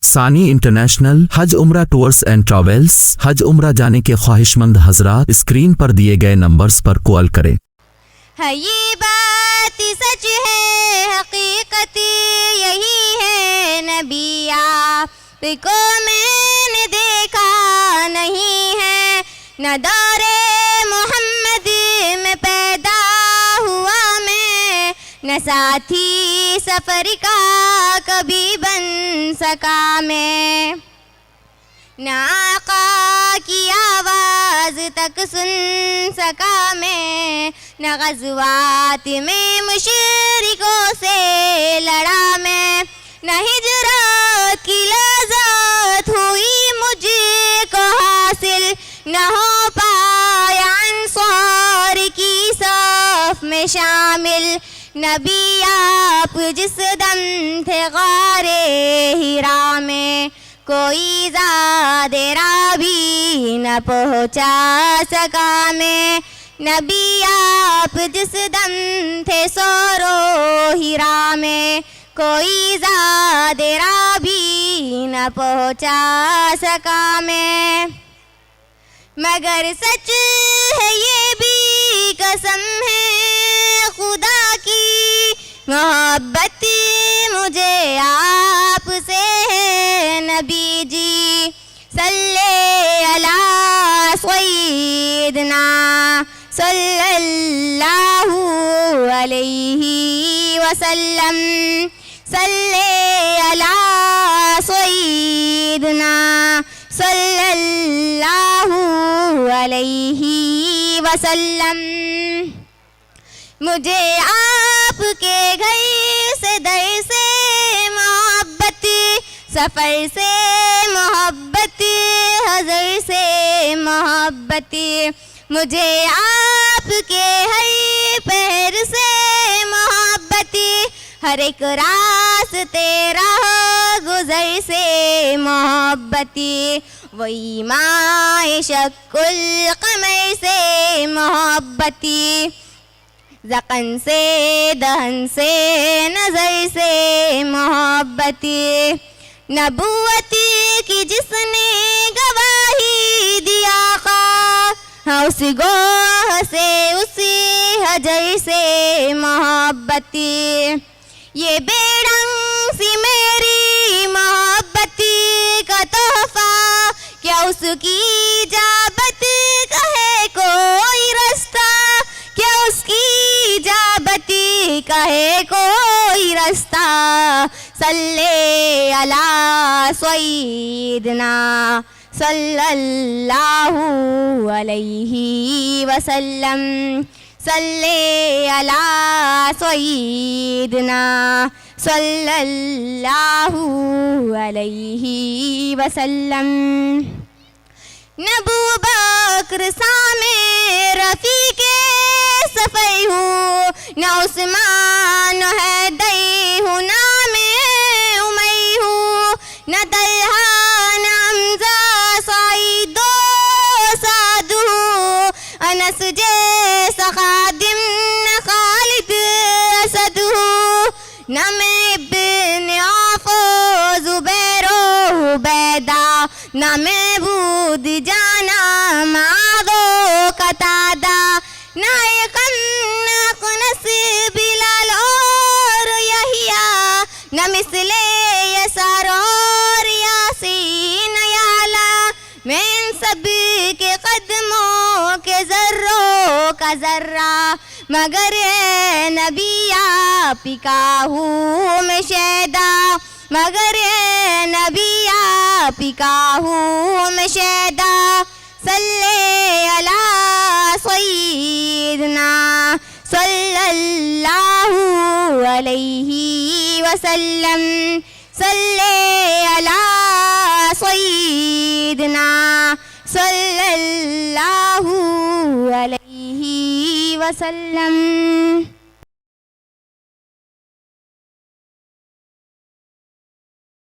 सानी इंटरनेशनल हज उम्रा टूर्स एंड ट्रैवल्स। हज उम्रा जाने के ख्वाहिशमंद हजरात स्क्रीन पर दिए गए नंबर्स पर कॉल करें। है ये बात सच है, हकीकत यही है, नबी आपको मैंने देखा नहीं है। न दौरे मोहम्मद में पैदा हुआ मैं, न साथी सफर का कभी बन सका मैं। न आका की आवाज़ तक सुन सका मैं, न ग़ज़वात में मुशरिकों से लड़ा मैं। न हिजरत की लज़्ज़त हुई मुझको हासिल, न हो पाया अंसार की सफ़ में शामिल। नबी आप जिस दम थे गारे हिरा में, कोई ज़ादेरा भी न पहुँचा सका मैं। नबी आप जिस दम थे सोरो हिरा में, कोई ज़ादेरा भी न पहुँचा सका मैं। मगर सच है ये भी कसम है खुदा की, मोहब्बत मुझे आपसे है नबी जी। सल्ले अला सय्यिदना सल्लल्लाहु अलैहि वसल्लम। सल्ले अला सय्यिदना सल्लल्लाहु अलैहि वसल्लम। मुझे आपके घर से दर से मोहब्बत, सफ़र से मोहब्बत, हज़र से मोहब्बत। मुझे आपके हर पैर से मोहब्बत, हर एक रास्ते राह गुज़र से मोहब्बत। वही माए शक्कुल क़मर से मोहब्बत, ज़क़न से दहन से नज़र से मोहब्बत। नबूवत की जिसने गवाही दिया हाँ, उस गोह से उसी हजर से मोहब्बत। ये बेरंग सी मेरी मोहब्बत का तोहफा, क्या उसकी इजाबत कहे कोई रास्ता, क्या उसकी इजाबत कहे कोई रास्ता। सल्ले अला सय्यिदना सल्लल्लाहु अलैहि वसल्लम। सल्ले अला सय्यिदना सल्लल्लाहु अलैहि वसल्लम। नबू बकर सामे रफ़ीक़े सफ़र हूँ, न उस्मान हैदर हूँ, ना मैं उमर हूँ, न तल्हा न हमज़ा सईदो साद हूँ, अनस जैसा खादिम न खालिद असद हूँ, न मैं इब्न औफ़ ज़ुबैर उबैदा, न मैं बूद जाना मादो कतादा, न बिलाल और यहिया, न मिसले यसार और यासीन याला। मैं इन सब के कदमों के ज़र्रों का ज़र्रा, मगर है नबी आप का हूँ मैं शैदा, मगर है नबी आप का हूँ मैं शैदा। सल्ले अला सय्यिदना सल्लल्लाहु अलैहि वसल्लम। सल्ले अला सय्यिदना सल्लल्लाहु अलैहि वसल्लम।